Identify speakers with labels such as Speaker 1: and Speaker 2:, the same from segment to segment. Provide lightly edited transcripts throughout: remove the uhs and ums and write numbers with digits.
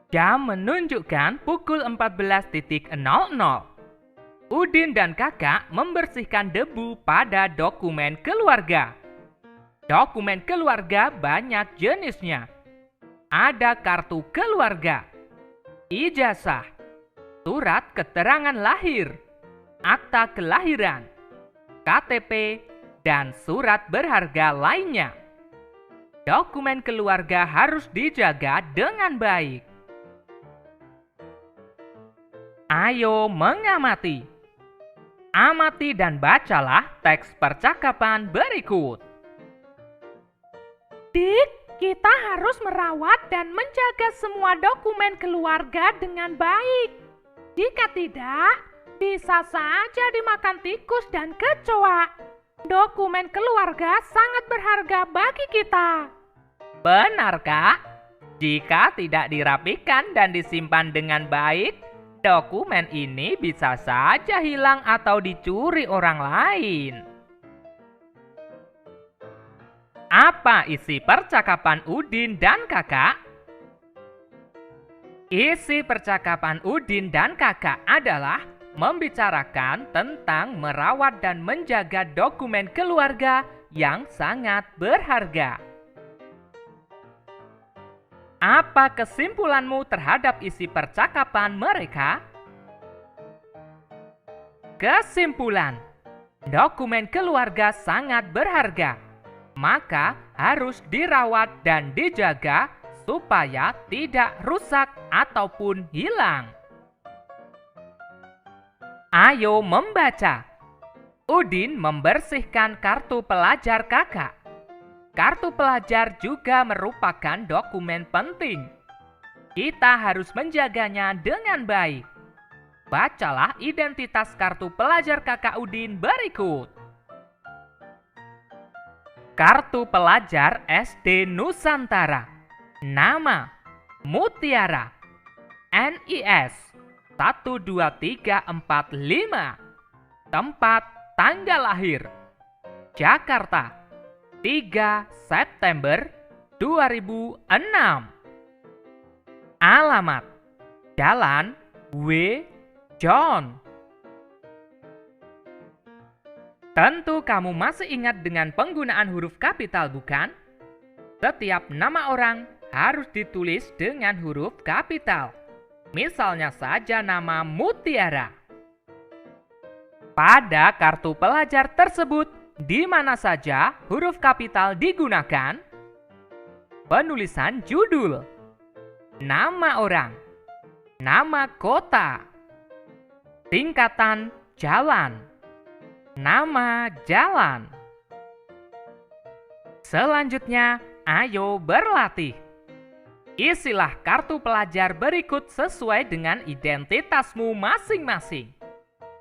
Speaker 1: Jam menunjukkan pukul 14.00. Udin dan kakak membersihkan debu pada dokumen keluarga. Dokumen keluarga banyak jenisnya. Ada kartu keluarga, ijazah, surat keterangan lahir, akta kelahiran, KTP, dan surat berharga lainnya. Dokumen keluarga harus dijaga dengan baik. Ayo mengamati. Amati dan bacalah teks percakapan berikut.
Speaker 2: Dik, kita harus merawat dan menjaga semua dokumen keluarga dengan baik. Jika tidak, bisa saja dimakan tikus dan kecoa. Dokumen keluarga sangat berharga bagi kita.
Speaker 1: Benar, Kak? Jika tidak dirapikan dan disimpan dengan baik, dokumen ini bisa saja hilang atau dicuri orang lain. Apa isi percakapan Udin dan kakak? Isi percakapan Udin dan kakak adalah membicarakan tentang merawat dan menjaga dokumen keluarga yang sangat berharga. Apa kesimpulanmu terhadap isi percakapan mereka? Kesimpulan: dokumen keluarga sangat berharga, maka harus dirawat dan dijaga supaya tidak rusak ataupun hilang. Ayo membaca. Udin membersihkan kartu pelajar kakak. Kartu pelajar juga merupakan dokumen penting. Kita harus menjaganya dengan baik. Bacalah identitas kartu pelajar kakak Udin berikut. Kartu pelajar SD Nusantara. Nama: Mutiara. NIS 12345. Tempat tanggal lahir: Jakarta, 3 September 2006. Alamat: Jalan W. John. Tentu kamu masih ingat dengan penggunaan huruf kapital, bukan? Setiap nama orang harus ditulis dengan huruf kapital. Misalnya saja nama Mutiara. Pada kartu pelajar tersebut, di mana saja huruf kapital digunakan? Penulisan judul, nama orang, nama kota, tingkatan jalan, nama jalan. Selanjutnya, ayo berlatih. Isilah kartu pelajar berikut sesuai dengan identitasmu masing-masing.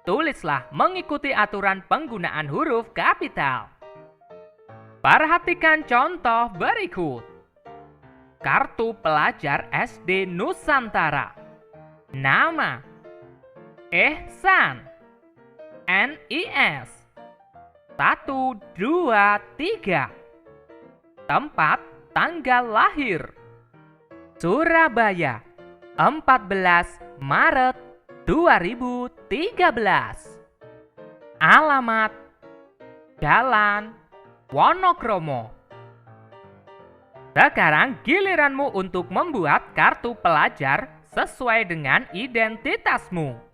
Speaker 1: Tulislah mengikuti aturan penggunaan huruf kapital. Perhatikan contoh berikut. Kartu pelajar SD Nusantara. Nama: Ehsan. NIS 123. Tempat tanggal lahir: Surabaya, 14 Maret 2013. Alamat: Jalan Wonokromo. Sekarang giliranmu untuk membuat kartu pelajar sesuai dengan identitasmu.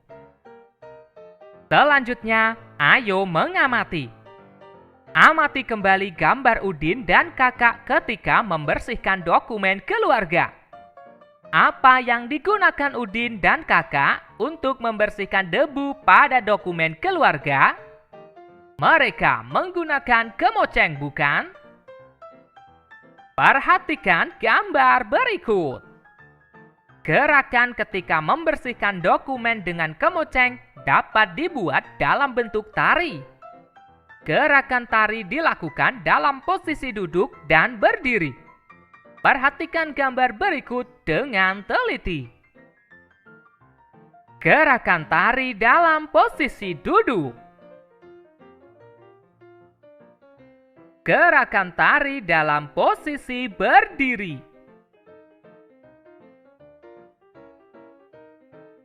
Speaker 1: Selanjutnya, ayo mengamati. Amati kembali gambar Udin dan kakak ketika membersihkan dokumen keluarga. Apa yang digunakan Udin dan kakak untuk membersihkan debu pada dokumen keluarga? Mereka menggunakan kemoceng, bukan? Perhatikan gambar berikut. Gerakan ketika membersihkan dokumen dengan kemoceng dapat dibuat dalam bentuk tari. Gerakan tari dilakukan dalam posisi duduk dan berdiri. Perhatikan gambar berikut dengan teliti. Gerakan tari dalam posisi duduk. Gerakan tari dalam posisi berdiri.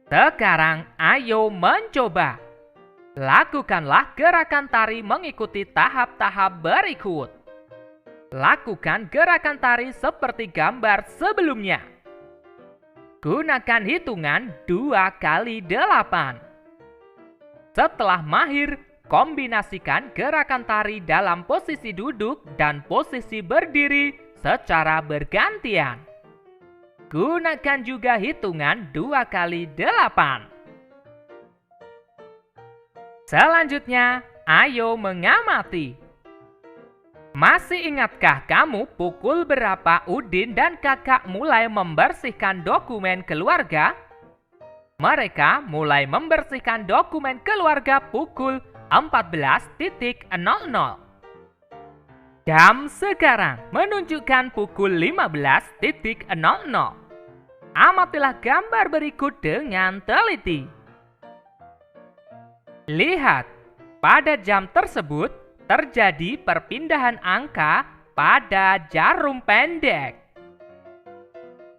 Speaker 1: Sekarang ayo mencoba. Lakukanlah gerakan tari mengikuti tahap-tahap berikut. Lakukan gerakan tari seperti gambar sebelumnya. Gunakan hitungan 2 kali 8. Setelah mahir, kombinasikan gerakan tari dalam posisi duduk dan posisi berdiri secara bergantian. Gunakan juga hitungan 2 kali 8. Selanjutnya, ayo mengamati. Masih ingatkah kamu pukul berapa Udin dan kakak mulai membersihkan dokumen keluarga? Mereka mulai membersihkan dokumen keluarga pukul 14.00. Jam sekarang menunjukkan pukul 15.00. Amatilah gambar berikut dengan teliti. Lihat, pada jam tersebut terjadi perpindahan angka pada jarum pendek.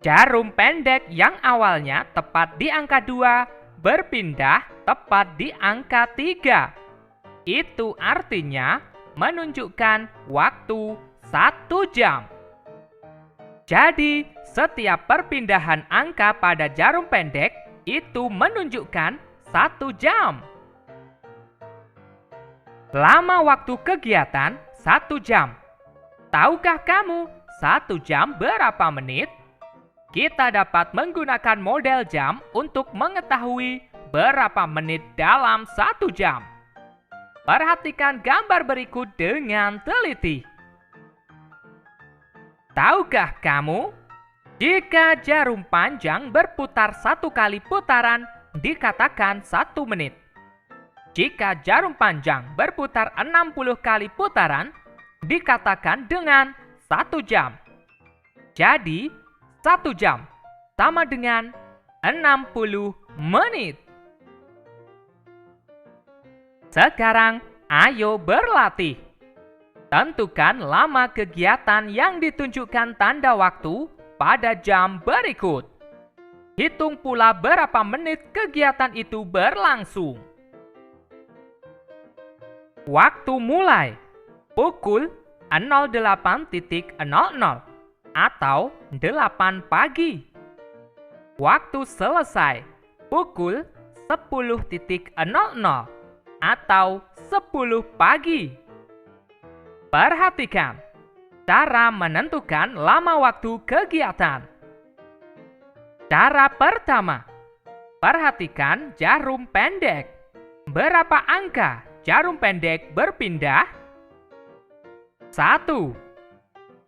Speaker 1: Jarum pendek yang awalnya tepat di angka 2 berpindah tepat di angka 3. Itu artinya menunjukkan waktu 1 jam. Jadi, setiap perpindahan angka pada jarum pendek itu menunjukkan 1 jam. Lama waktu kegiatan 1 jam. Tahukah kamu 1 jam berapa menit? Kita dapat menggunakan model jam untuk mengetahui berapa menit dalam 1 jam. Perhatikan gambar berikut dengan teliti. Tahukah kamu, jika jarum panjang berputar 1 kali putaran dikatakan 1 menit. Jika jarum panjang berputar 60 kali putaran, dikatakan dengan 1 jam. Jadi, 1 jam sama dengan 60 menit. Sekarang, ayo berlatih. Tentukan lama kegiatan yang ditunjukkan tanda waktu pada jam berikut. Hitung pula berapa menit kegiatan itu berlangsung. Waktu mulai pukul 08.00 atau 8 pagi. Waktu selesai pukul 10.00 atau 10 pagi. Perhatikan cara menentukan lama waktu kegiatan. Cara pertama, perhatikan jarum pendek. Berapa angka jarum pendek berpindah? 1,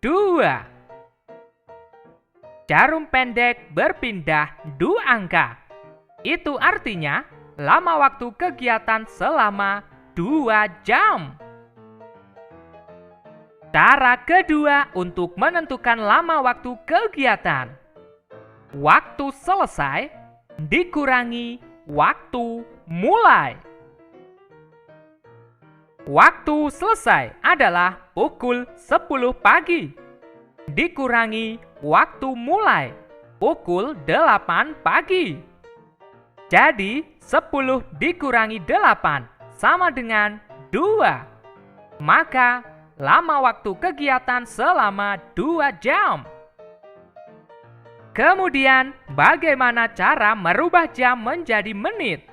Speaker 1: 2. Jarum pendek berpindah 2 angka. Itu artinya lama waktu kegiatan selama 2 jam. Cara kedua untuk menentukan lama waktu kegiatan. Waktu selesai dikurangi waktu mulai. Waktu selesai adalah pukul 10 pagi. Dikurangi waktu mulai pukul 8 pagi. Jadi 10 dikurangi 8 sama dengan 2. Maka lama waktu kegiatan selama 2 jam. Kemudian bagaimana cara merubah jam menjadi menit?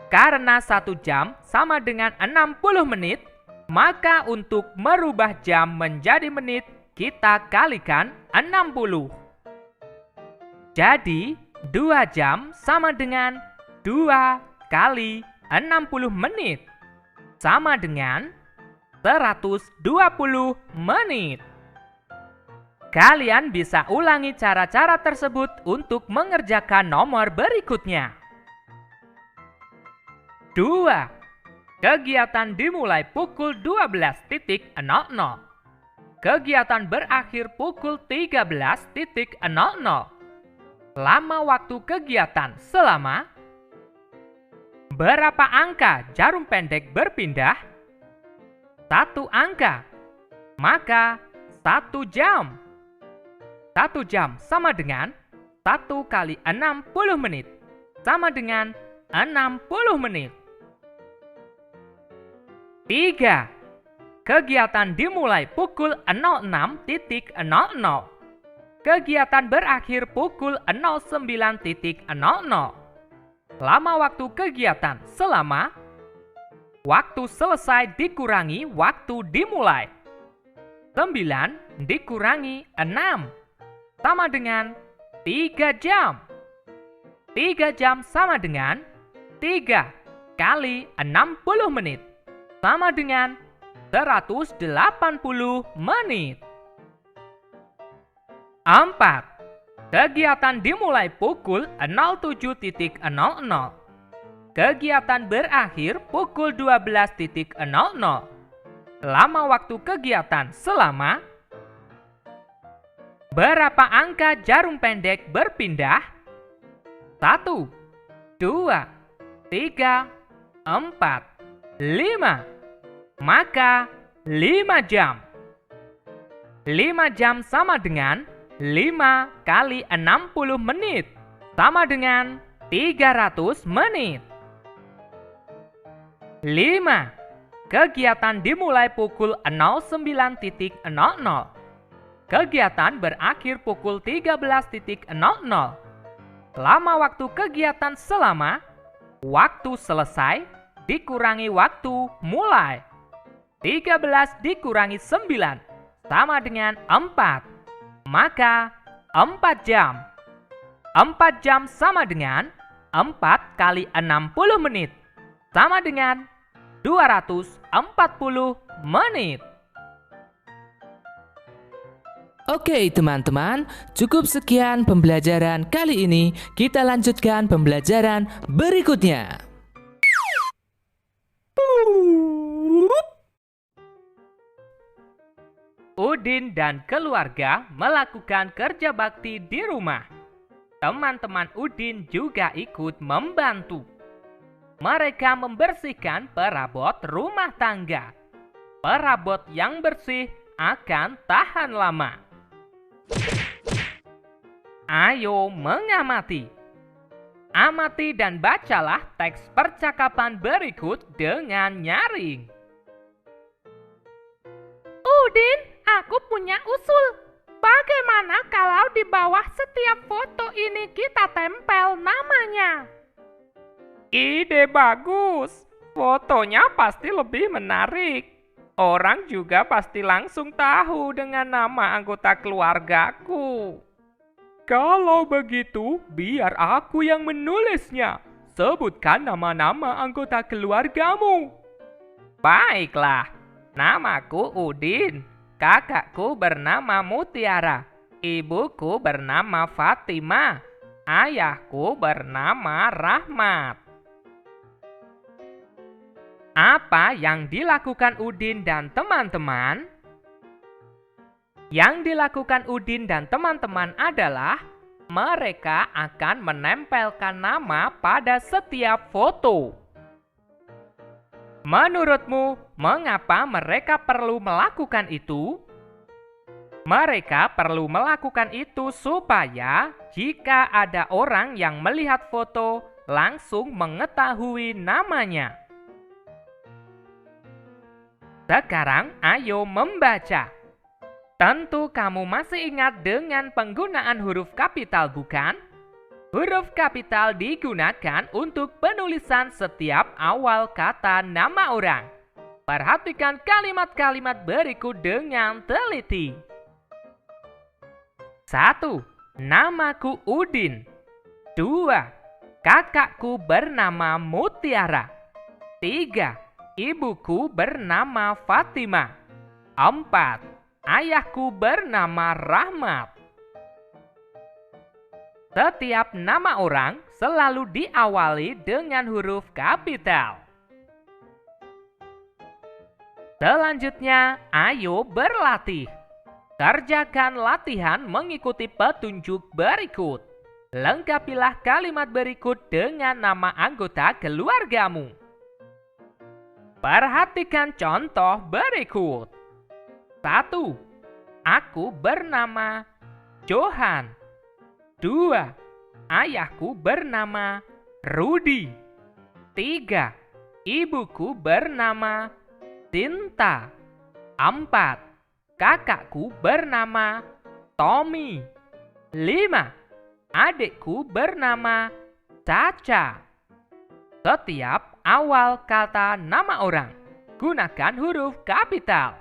Speaker 1: Karena 1 jam sama dengan 60 menit, maka untuk merubah jam menjadi menit, kita kalikan 60. Jadi, 2 jam sama dengan 2 kali 60 menit. Sama dengan 120 menit. Kalian bisa ulangi cara-cara tersebut untuk mengerjakan nomor berikutnya. 2. Kegiatan dimulai pukul 12.00. Kegiatan berakhir pukul 13.00. Lama waktu kegiatan selama. Berapa angka jarum pendek berpindah? 1 angka. Maka 1 jam. 1 jam sama dengan 1 kali 60 menit. sama dengan 60 menit. 3. Kegiatan dimulai pukul 06.00. Kegiatan berakhir pukul 09.00. Lama waktu kegiatan selama waktu selesai dikurangi waktu dimulai. 9 dikurangi 6 sama dengan 3 jam. 3 jam sama dengan 3 kali 60 menit sama dengan 180 menit. 4. Kegiatan dimulai pukul 07.00. Kegiatan berakhir pukul 12.00. Lama waktu kegiatan selama berapa angka jarum pendek berpindah? 1, 2, 3, 4, 5. Maka 5 jam. 5 jam sama dengan 5 kali 60 menit sama dengan 300 menit. 5. Kegiatan dimulai pukul 09.00. Kegiatan berakhir pukul 13.00. Lama waktu kegiatan selama waktu selesai dikurangi waktu mulai. 13 dikurangi 9 sama dengan 4. Maka 4 jam. 4 jam sama dengan 4 kali 60 menit sama dengan 240 menit.
Speaker 3: Oke teman-teman, cukup sekian pembelajaran kali ini. Kita lanjutkan pembelajaran berikutnya.
Speaker 1: Udin dan keluarga melakukan kerja bakti di rumah. Teman-teman Udin juga ikut membantu. Mereka membersihkan perabot rumah tangga. Perabot yang bersih akan tahan lama. Ayo mengamati. Amati dan bacalah teks percakapan berikut dengan nyaring.
Speaker 2: Udin, aku punya usul. Bagaimana kalau di bawah setiap foto ini kita tempel namanya?
Speaker 1: Ide bagus. Fotonya pasti lebih menarik. Orang juga pasti langsung tahu dengan nama anggota keluargaku. Kalau begitu, biar aku yang menulisnya. Sebutkan nama-nama anggota keluargamu. Baiklah, namaku Udin. Kakakku bernama Mutiara. Ibuku bernama Fatima. Ayahku bernama Rahmat. Apa yang dilakukan Udin dan teman-teman? Yang dilakukan Udin dan teman-teman adalah mereka akan menempelkan nama pada setiap foto. Menurutmu, mengapa mereka perlu melakukan itu? Mereka perlu melakukan itu supaya jika ada orang yang melihat foto, langsung mengetahui namanya. Sekarang ayo membaca. Tentu kamu masih ingat dengan penggunaan huruf kapital, bukan? Huruf kapital digunakan untuk penulisan setiap awal kata nama orang. Perhatikan kalimat-kalimat berikut dengan teliti. 1. Namaku Udin. 2. Kakakku bernama Mutiara. 3. Ibuku bernama Fatima. 4. Ayahku bernama Rahmat. Setiap nama orang selalu diawali dengan huruf kapital. Selanjutnya, ayo berlatih. Kerjakan latihan mengikuti petunjuk berikut. Lengkapilah kalimat berikut dengan nama anggota keluargamu. Perhatikan contoh berikut. 1. Aku bernama Johan. 2. Ayahku bernama Rudy. 3. Ibuku bernama Sinta. 4. Kakakku bernama Tommy. 5. Adikku bernama Caca. Setiap awal kata nama orang, gunakan huruf kapital.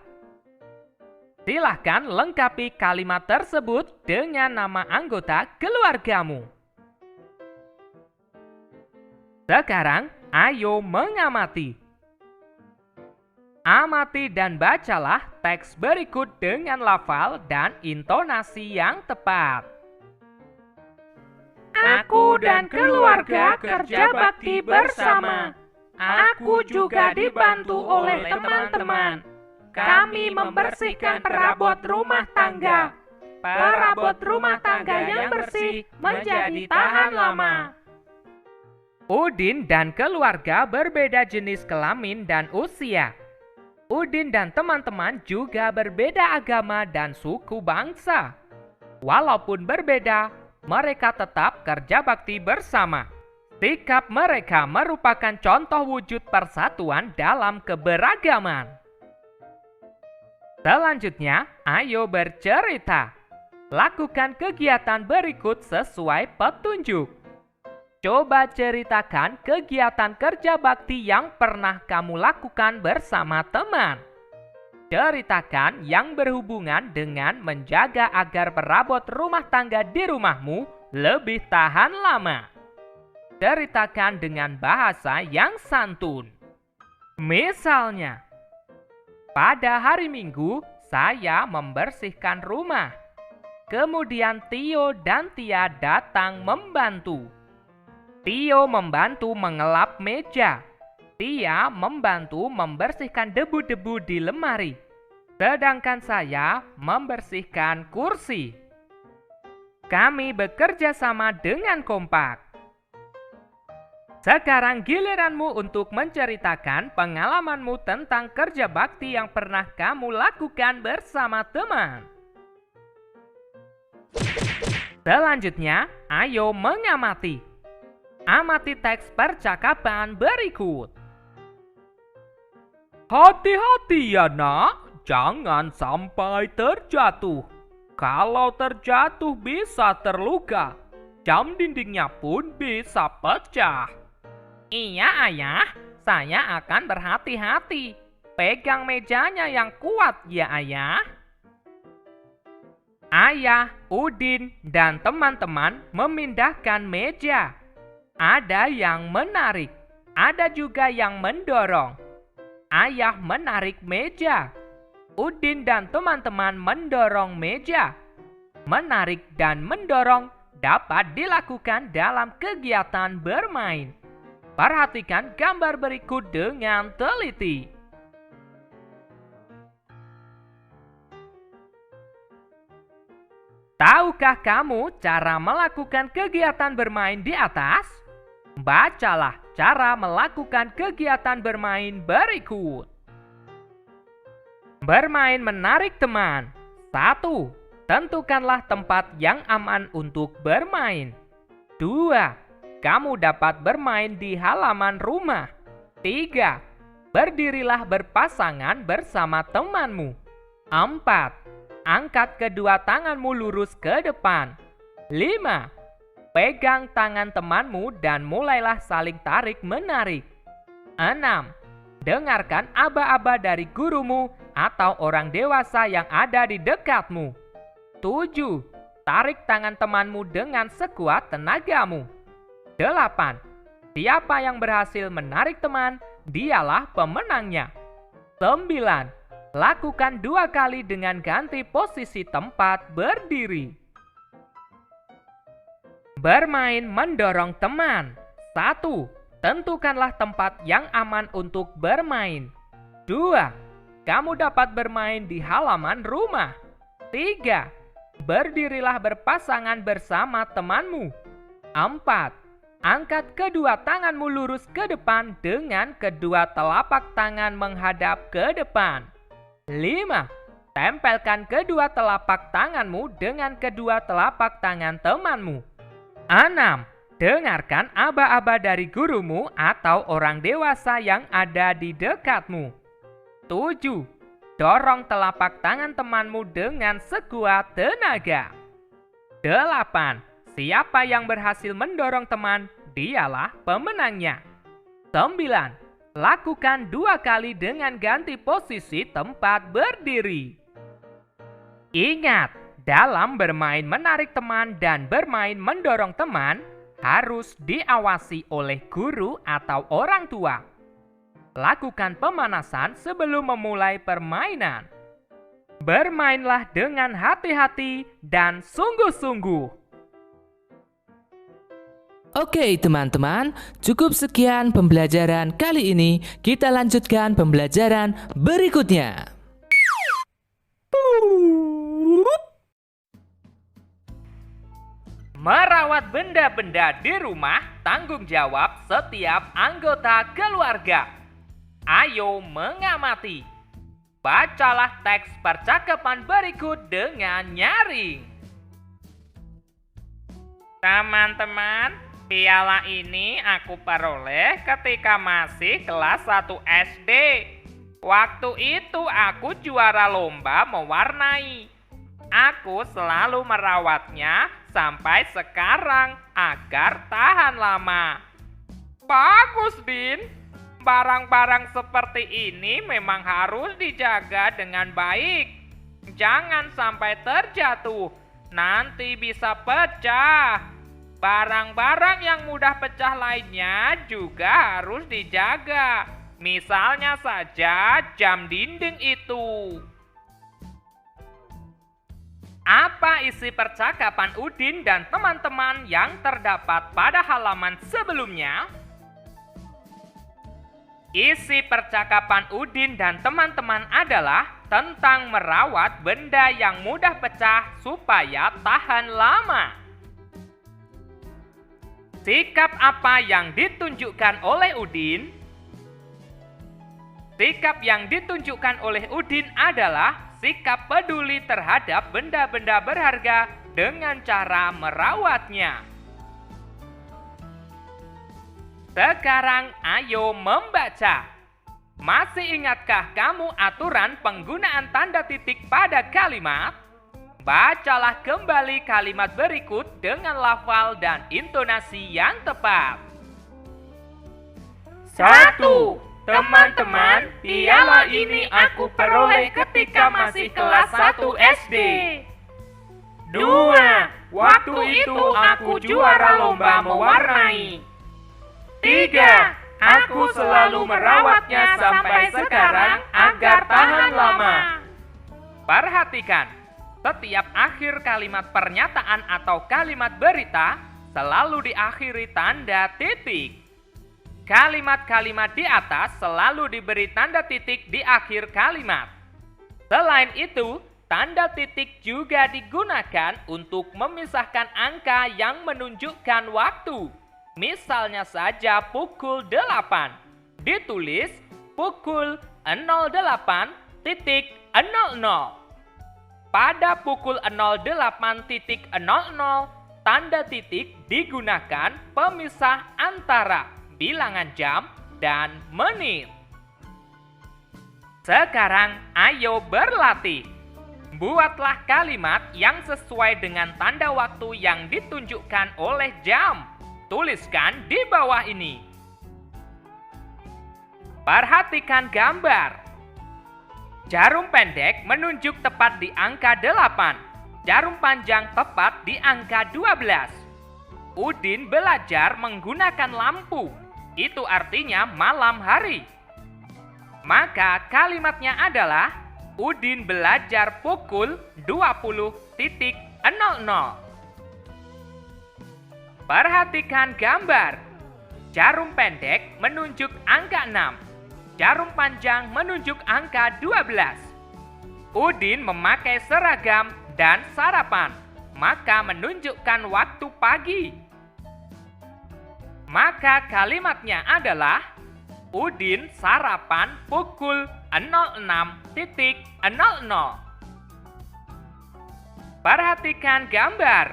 Speaker 1: Silahkan lengkapi kalimat tersebut dengan nama anggota keluargamu. Sekarang, ayo mengamati. Amati dan bacalah teks berikut dengan lafal dan intonasi yang tepat.
Speaker 2: Aku dan keluarga kerja bakti bersama. Aku juga dibantu oleh teman-teman. Kami membersihkan perabot rumah tangga. Perabot rumah tangga yang bersih menjadi tahan lama.
Speaker 1: Udin dan keluarga berbeda jenis kelamin dan usia. Udin dan teman-teman juga berbeda agama dan suku bangsa. Walaupun berbeda, mereka tetap kerja bakti bersama. Sikap mereka merupakan contoh wujud persatuan dalam keberagaman. Selanjutnya, ayo bercerita. Lakukan kegiatan berikut sesuai petunjuk. Coba ceritakan kegiatan kerja bakti yang pernah kamu lakukan bersama teman. Ceritakan yang berhubungan dengan menjaga agar perabot rumah tangga di rumahmu lebih tahan lama. Ceritakan dengan bahasa yang santun. Misalnya, pada hari Minggu, saya membersihkan rumah. Kemudian Tio dan Tia datang membantu. Tio membantu mengelap meja. Tia membantu membersihkan debu-debu di lemari. Sedangkan saya membersihkan kursi. Kami bekerja sama dengan kompak. Sekarang giliranmu untuk menceritakan pengalamanmu tentang kerja bakti yang pernah kamu lakukan bersama teman. Selanjutnya, ayo mengamati. Amati teks percakapan berikut. Hati-hati ya nak, jangan sampai terjatuh. Kalau terjatuh bisa terluka. Jam dindingnya pun bisa pecah. Iya ayah, saya akan berhati-hati. Pegang mejanya yang kuat ya ayah. Ayah, Udin, dan teman-teman memindahkan meja. Ada yang menarik, ada juga yang mendorong. Ayah menarik meja. Udin dan teman-teman mendorong meja. Menarik dan mendorong dapat dilakukan dalam kegiatan bermain. Perhatikan gambar berikut dengan teliti. Tahukah kamu cara melakukan kegiatan bermain di atas? Bacalah cara melakukan kegiatan bermain berikut. Bermain menarik teman. 1. Tentukanlah tempat yang aman untuk bermain. 2. Kamu dapat bermain di halaman rumah. 3. Berdirilah berpasangan bersama temanmu. 4. Angkat kedua tanganmu lurus ke depan. 5. Pegang tangan temanmu dan mulailah saling tarik-menarik. 6. Dengarkan aba-aba dari gurumu atau orang dewasa yang ada di dekatmu. 7. Tarik tangan temanmu dengan sekuat tenagamu. 8. Siapa yang berhasil menarik teman, dialah pemenangnya. 9. Lakukan 2 kali dengan ganti posisi tempat berdiri. Bermain mendorong teman. 1. Tentukanlah tempat yang aman untuk bermain. 2. Kamu dapat bermain di halaman rumah. 3. Berdirilah berpasangan bersama temanmu. 4. Angkat kedua tanganmu lurus ke depan dengan kedua telapak tangan menghadap ke depan. 5. Tempelkan kedua telapak tanganmu dengan kedua telapak tangan temanmu. 6. Dengarkan aba-aba dari gurumu atau orang dewasa yang ada di dekatmu. 7. Dorong telapak tangan temanmu dengan sekuat tenaga. 8. Siapa yang berhasil mendorong teman, dialah pemenangnya. 9. Lakukan 2 kali dengan ganti posisi tempat berdiri. Ingat, dalam bermain menarik teman dan bermain mendorong teman, harus diawasi oleh guru atau orang tua. Lakukan pemanasan sebelum memulai permainan. Bermainlah dengan hati-hati dan sungguh-sungguh.
Speaker 3: Oke teman-teman, cukup sekian pembelajaran kali ini. Kita lanjutkan pembelajaran berikutnya.
Speaker 1: Merawat benda-benda di rumah tanggung jawab setiap anggota keluarga. Ayo mengamati. Bacalah teks percakapan berikut dengan nyaring. Teman-teman, piala ini aku peroleh ketika masih kelas 1 SD. Waktu itu aku juara lomba mewarnai. Aku selalu merawatnya sampai sekarang agar tahan lama. Bagus, Din. Barang-barang seperti ini memang harus dijaga dengan baik. Jangan sampai terjatuh, nanti bisa pecah. Barang-barang yang mudah pecah lainnya juga harus dijaga. Misalnya saja jam dinding itu. Apa isi percakapan Udin dan teman-teman yang terdapat pada halaman sebelumnya? Isi percakapan Udin dan teman-teman adalah tentang merawat benda yang mudah pecah supaya tahan lama. Sikap apa yang ditunjukkan oleh Udin? Sikap yang ditunjukkan oleh Udin adalah sikap peduli terhadap benda-benda berharga dengan cara merawatnya. Sekarang ayo membaca. Masih ingatkah kamu aturan penggunaan tanda titik pada kalimat? Bacalah kembali kalimat berikut dengan lafal dan intonasi yang tepat. 1. Teman-teman, piala ini aku peroleh ketika masih kelas 1 SD. 2. Waktu itu aku juara lomba mewarnai. 3. Aku selalu merawatnya sampai sekarang agar tahan lama. Perhatikan, setiap akhir kalimat pernyataan atau kalimat berita selalu diakhiri tanda titik. Kalimat-kalimat di atas selalu diberi tanda titik di akhir kalimat. Selain itu, tanda titik juga digunakan untuk memisahkan angka yang menunjukkan waktu. Misalnya saja pukul 8, ditulis pukul 08.00. Pada pukul 08.00, tanda titik digunakan pemisah antara bilangan jam dan menit. Sekarang ayo berlatih. Buatlah kalimat yang sesuai dengan tanda waktu yang ditunjukkan oleh jam. Tuliskan di bawah ini. Perhatikan gambar. Jarum pendek menunjuk tepat di angka 8. Jarum panjang tepat di angka 12. Udin belajar menggunakan lampu. Itu artinya malam hari. Maka kalimatnya adalah Udin belajar pukul 20.00. Perhatikan gambar. Jarum pendek menunjuk angka 6. Jarum panjang menunjuk angka 12. Udin memakai seragam dan sarapan, maka menunjukkan waktu pagi. Maka kalimatnya adalah Udin sarapan pukul 06.00. Perhatikan gambar.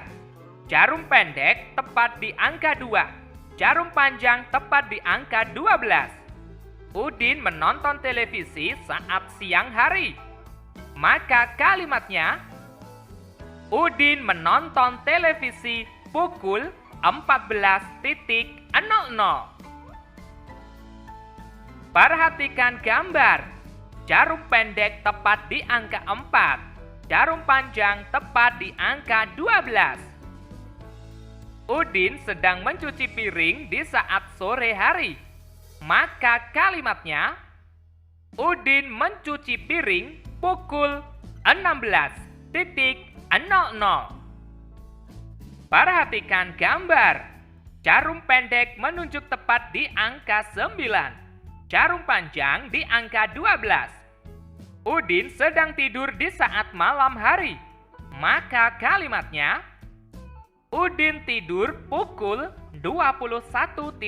Speaker 1: Jarum pendek tepat di angka 2. Jarum panjang tepat di angka 12. Udin menonton televisi saat siang hari. Maka kalimatnya, Udin menonton televisi pukul 14.00. Perhatikan gambar. Jarum pendek tepat di angka 4. Jarum panjang tepat di angka 12. Udin sedang mencuci piring di saat sore hari. Maka kalimatnya, Udin mencuci piring pukul 16.00. Perhatikan gambar. Jarum pendek menunjuk tepat di angka 9. Jarum panjang di angka 12. Udin sedang tidur di saat malam hari. Maka kalimatnya, Udin tidur pukul 21.00.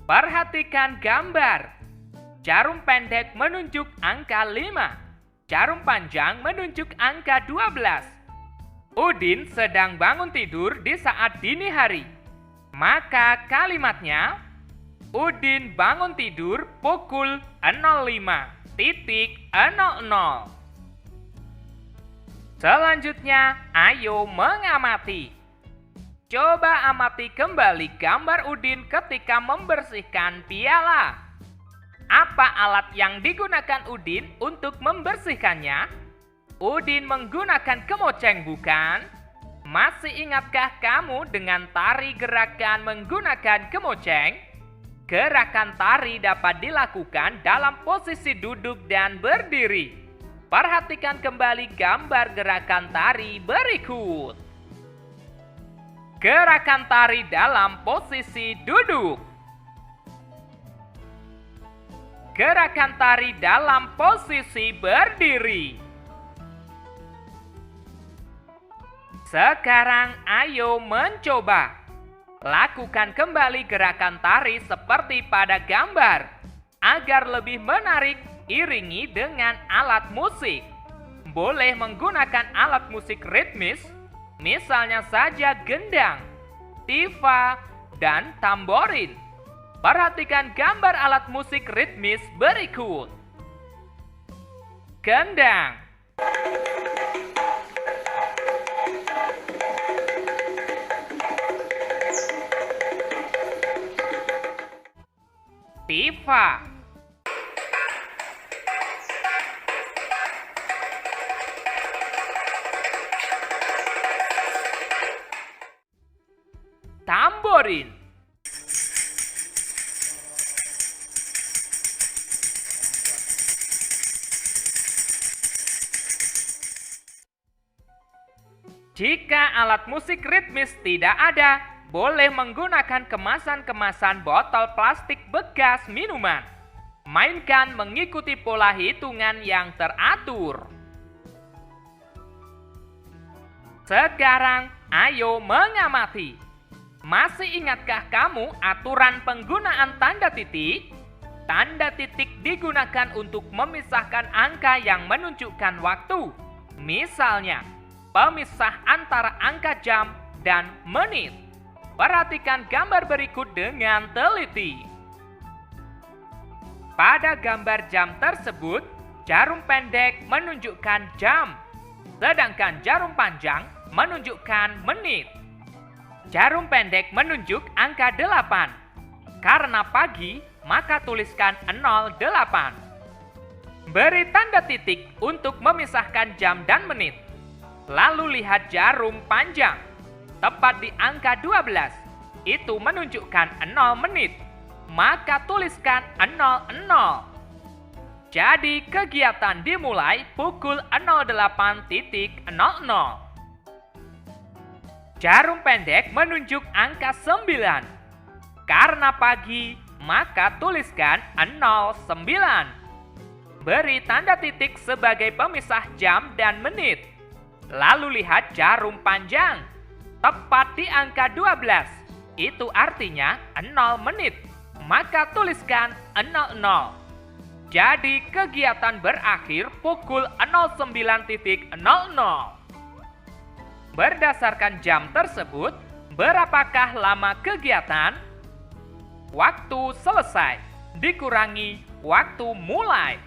Speaker 1: Perhatikan gambar. Jarum pendek menunjuk angka 5. Jarum panjang menunjuk angka 12. Udin sedang bangun tidur di saat dini hari. Maka kalimatnya, Udin bangun tidur pukul 05.00. Selanjutnya, ayo mengamati. Coba amati kembali gambar Udin ketika membersihkan piala. Apa alat yang digunakan Udin untuk membersihkannya? Udin menggunakan kemoceng, bukan? Masih ingatkah kamu dengan tari gerakan menggunakan kemoceng? Gerakan tari dapat dilakukan dalam posisi duduk dan berdiri. Perhatikan kembali gambar gerakan tari berikut. Gerakan tari dalam posisi duduk. Gerakan tari dalam posisi berdiri. Sekarang ayo mencoba. Lakukan kembali gerakan tari seperti pada gambar. Agar lebih menarik, iringi dengan alat musik. Boleh menggunakan alat musik ritmis, misalnya saja gendang, tifa, dan tamborin. Perhatikan gambar alat musik ritmis berikut. Gendang, tifa, tamborin, jika alat musik ritmis tidak ada, boleh menggunakan kemasan-kemasan botol plastik bekas minuman. Mainkan mengikuti pola hitungan yang teratur. Sekarang, ayo mengamati. Masih ingatkah kamu aturan penggunaan tanda titik? Tanda titik digunakan untuk memisahkan angka yang menunjukkan waktu. Misalnya, pemisah antara angka jam dan menit. Perhatikan gambar berikut dengan teliti. Pada gambar jam tersebut, jarum pendek menunjukkan jam, sedangkan jarum panjang menunjukkan menit. Jarum pendek menunjuk angka 8. Karena pagi, maka tuliskan 08. Beri tanda titik untuk memisahkan jam dan menit. Lalu lihat jarum panjang. Tepat di angka 12. Itu menunjukkan 0 menit. Maka tuliskan 00. Jadi kegiatan dimulai pukul 08.00. Jarum pendek menunjuk angka 9. Karena pagi, maka tuliskan 09. Beri tanda titik sebagai pemisah jam dan menit. Lalu lihat jarum panjang. Tepat di angka 12. Itu artinya 0 menit. Maka tuliskan 00. Jadi kegiatan berakhir pukul 09.00. Berdasarkan jam tersebut, berapakah lama kegiatan? Waktu selesai dikurangi waktu mulai.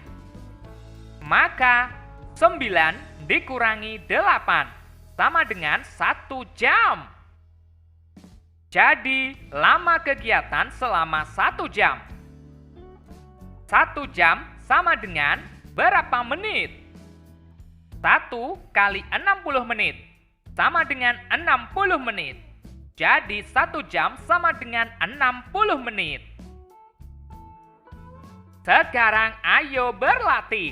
Speaker 1: Maka 9 dikurangi 8 sama dengan 1 jam. Jadi, lama kegiatan selama 1 jam. 1 jam sama dengan berapa menit? 1 kali 60 menit sama dengan 60 menit. Jadi 1 jam sama dengan 60 menit. Sekarang ayo berlatih.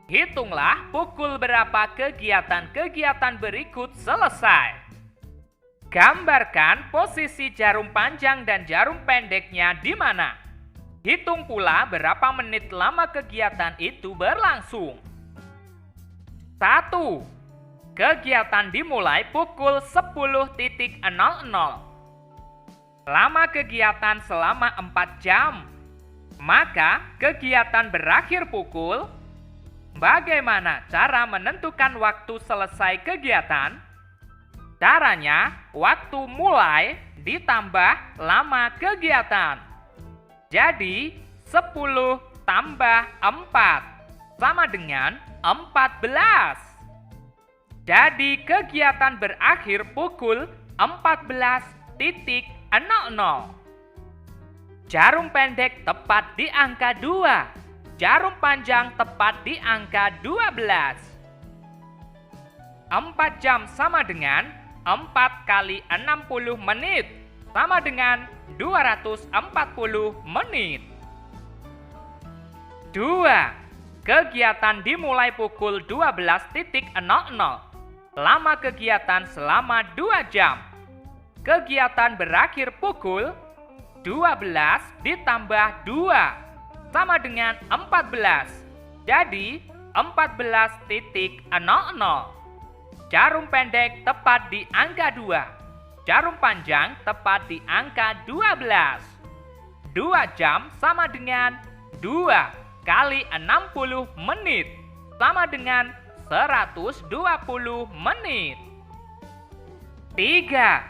Speaker 1: Hitunglah pukul berapa kegiatan-kegiatan berikut selesai. Gambarkan posisi jarum panjang dan jarum pendeknya di mana. Hitung pula berapa menit lama kegiatan itu berlangsung. 1. Kegiatan dimulai pukul 10.00. Lama kegiatan selama 4 jam. Maka kegiatan berakhir pukul. Bagaimana cara menentukan waktu selesai kegiatan? Caranya, waktu mulai ditambah lama kegiatan. Jadi, 10 tambah 4 sama dengan 14. Jadi kegiatan berakhir pukul 14.00. Jarum pendek tepat di angka 2. Jarum panjang tepat di angka 12. 4 jam sama dengan 4 kali 60 menit sama dengan 240 menit. 2. Kegiatan dimulai pukul 12.00. Lama kegiatan selama 2 jam. Kegiatan berakhir pukul 12 ditambah 2 sama dengan 14. Jadi 14.00. Jarum pendek tepat di angka 2. Jarum panjang tepat di angka 12. 2 jam sama dengan 2 kali 60 menit sama dengan 120 menit. 3.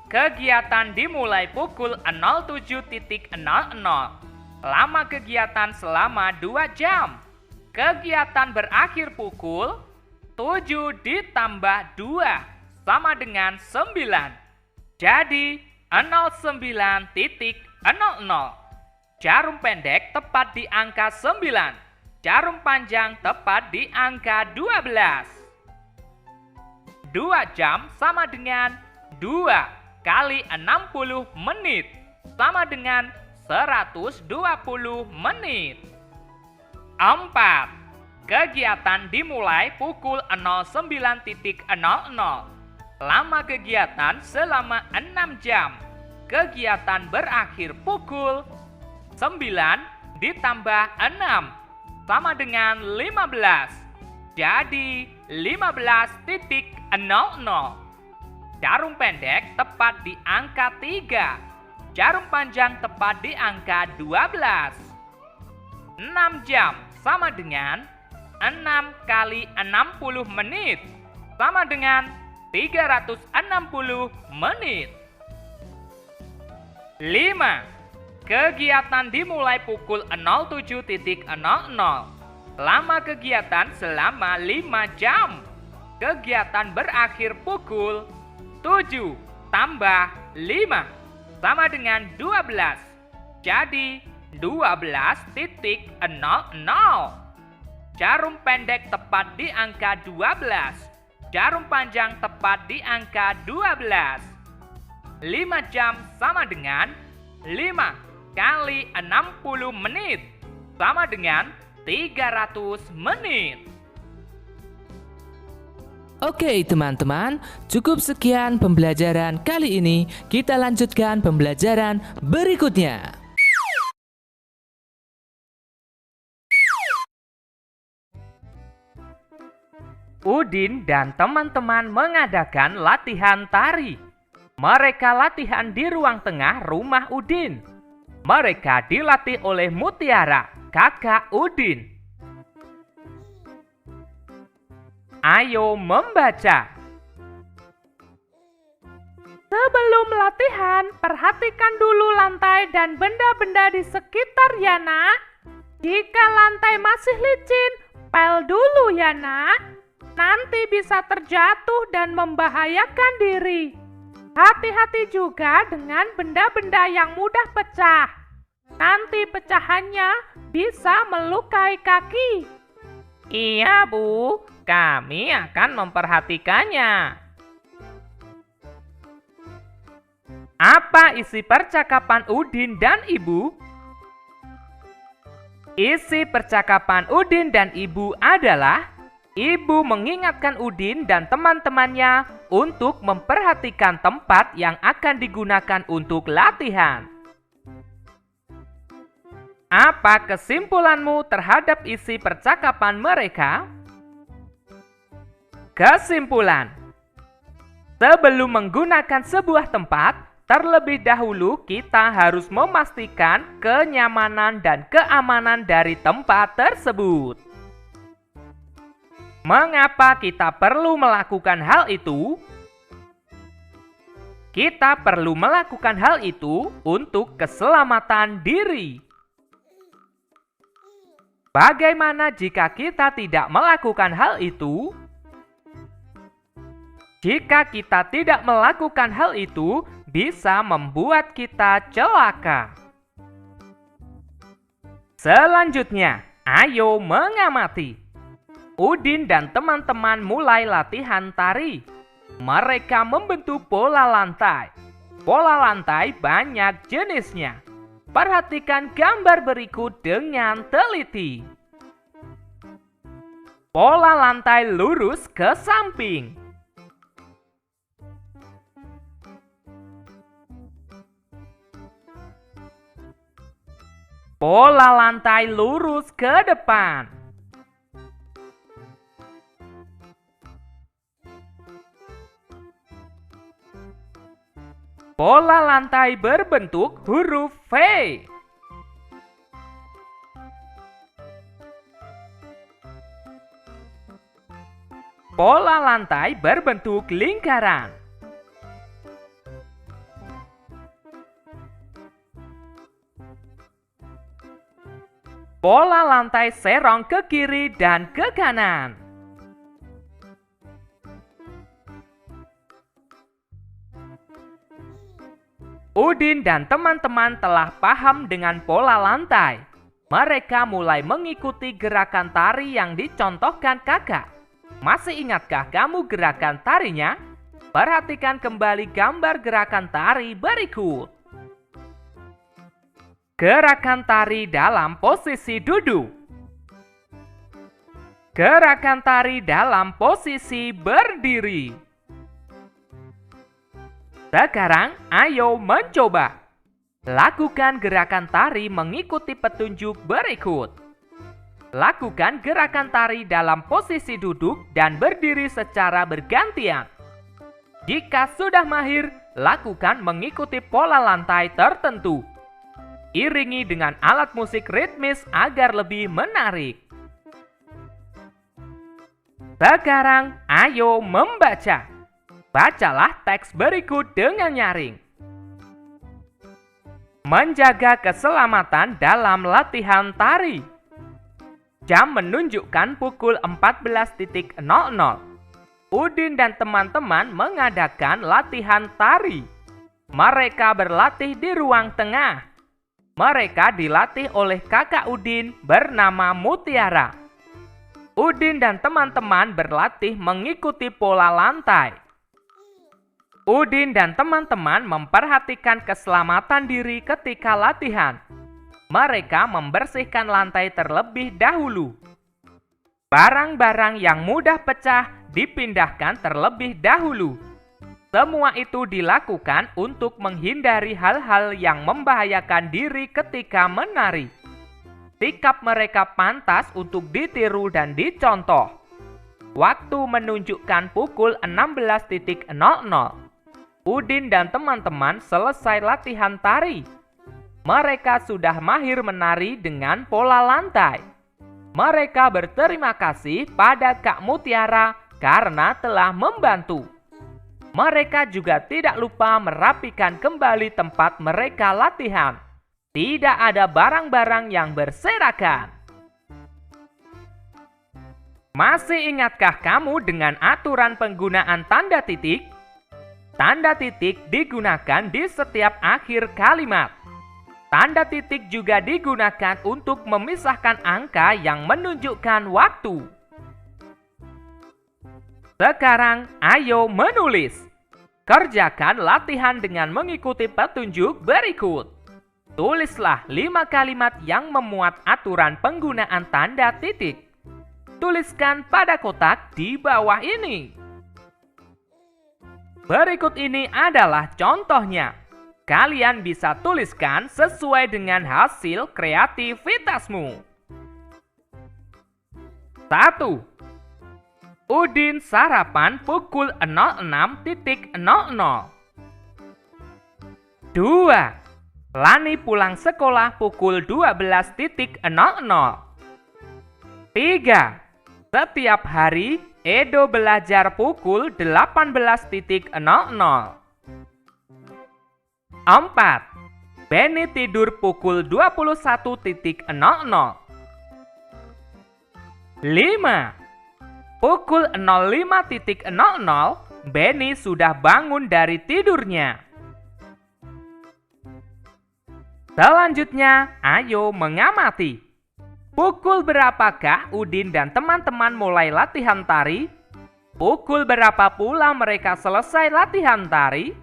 Speaker 1: Kegiatan dimulai pukul 07.00. Lama kegiatan selama 2 jam. Kegiatan berakhir pukul 7 ditambah 2 sama dengan 9. Jadi 09.00. Jarum pendek tepat di angka 9. Jarum panjang tepat di angka 12. 2 jam sama dengan 2 kali 60 menit sama dengan 120 menit. 4. Kegiatan dimulai pukul 09.00. Lama kegiatan selama 6 jam. Kegiatan berakhir pukul 9 ditambah 6 sama dengan 15. Jadi 15.00. Jarum pendek tepat di angka 3. Jarum panjang tepat di angka 12. 6 jam sama dengan 6 kali 60 menit sama dengan 360 menit. 5. Kegiatan dimulai pukul 07.00. Lama kegiatan selama 5 jam. Kegiatan berakhir pukul 7 tambah 5 sama dengan 12. Jadi 12.00. Jarum pendek tepat di angka 12. Jarum panjang tepat di angka 12. 5 jam sama dengan 5 kali 60 menit sama dengan 300 menit.
Speaker 3: Oke teman-teman, cukup sekian pembelajaran kali ini. Kita lanjutkan pembelajaran berikutnya.
Speaker 1: Udin dan teman-teman mengadakan latihan tari. Mereka latihan di ruang tengah rumah Udin. Mereka dilatih oleh Mutiara, kakak Udin. Ayo membaca.
Speaker 2: latihan, perhatikan dulu lantai dan benda-benda di sekitar ya nak. Jika lantai masih licin, pel dulu ya nak. Nanti bisa terjatuh dan membahayakan diri. Hati-hati juga dengan benda-benda yang mudah pecah. Nanti pecahannya bisa melukai kaki.
Speaker 1: Iya, Bu. Kami akan memperhatikannya. Apa isi percakapan Udin dan Ibu? Isi percakapan Udin dan Ibu adalah Ibu mengingatkan Udin dan teman-temannya untuk memperhatikan tempat yang akan digunakan untuk latihan. Apa kesimpulanmu terhadap isi percakapan mereka? Kesimpulan: sebelum menggunakan sebuah tempat, terlebih dahulu kita harus memastikan kenyamanan dan keamanan dari tempat tersebut. Mengapa kita perlu melakukan hal itu? Kita perlu melakukan hal itu untuk keselamatan diri. Bagaimana jika kita tidak melakukan hal itu? Jika kita tidak melakukan hal itu, bisa membuat kita celaka. Selanjutnya, ayo mengamati. Udin dan teman-teman mulai latihan tari. Mereka membentuk pola lantai. Pola lantai banyak jenisnya. Perhatikan gambar berikut dengan teliti. Pola lantai lurus ke samping. Pola lantai lurus ke depan. Pola lantai berbentuk huruf V. Pola lantai berbentuk lingkaran. Pola lantai serong ke kiri dan ke kanan. Udin dan teman-teman telah paham dengan pola lantai. Mereka mulai mengikuti gerakan tari yang dicontohkan kakak. Masih ingatkah kamu gerakan tarinya? Perhatikan kembali gambar gerakan tari berikut. Gerakan tari dalam posisi duduk. Gerakan tari dalam posisi berdiri. Sekarang, ayo mencoba. Lakukan gerakan tari mengikuti petunjuk berikut. Lakukan gerakan tari dalam posisi duduk dan berdiri secara bergantian. Jika sudah mahir, lakukan mengikuti pola lantai tertentu. Iringi dengan alat musik ritmis agar lebih menarik. Sekarang, ayo membaca. Bacalah teks berikut dengan nyaring. Menjaga keselamatan dalam latihan tari. Jam menunjukkan pukul 14.00. Udin dan teman-teman mengadakan latihan tari. Mereka berlatih di ruang tengah. Mereka dilatih oleh kakak Udin bernama Mutiara. Udin dan teman-teman berlatih mengikuti pola lantai. Udin dan teman-teman memperhatikan keselamatan diri ketika latihan. Mereka membersihkan lantai terlebih dahulu. Barang-barang yang mudah pecah dipindahkan terlebih dahulu. Semua itu dilakukan untuk menghindari hal-hal yang membahayakan diri ketika menari. Sikap mereka pantas untuk ditiru dan dicontoh. Waktu menunjukkan pukul 16.00. Udin dan teman-teman selesai latihan tari. Mereka sudah mahir menari dengan pola lantai. Mereka berterima kasih pada Kak Mutiara karena telah membantu. Mereka juga tidak lupa merapikan kembali tempat mereka latihan. Tidak ada barang-barang yang berserakan. Masih ingatkah kamu dengan aturan penggunaan tanda titik? Tanda titik digunakan di setiap akhir kalimat. Tanda titik juga digunakan untuk memisahkan angka yang menunjukkan waktu. Sekarang, ayo menulis. Kerjakan latihan dengan mengikuti petunjuk berikut. Tulislah 5 kalimat yang memuat aturan penggunaan tanda titik. Tuliskan pada kotak di bawah ini. Berikut ini adalah contohnya. Kalian bisa tuliskan sesuai dengan hasil kreativitasmu. 1. Udin sarapan pukul 06.00. 2. Lani pulang sekolah pukul 12.00. 3. Setiap hari, Edo belajar pukul 18.00. 4. Benny tidur pukul 21.00. 5. Pukul 05.00, Benny sudah bangun dari tidurnya. Selanjutnya, ayo mengamati. Pukul berapakah Udin dan teman-teman mulai latihan tari? Pukul berapa pula mereka selesai latihan tari?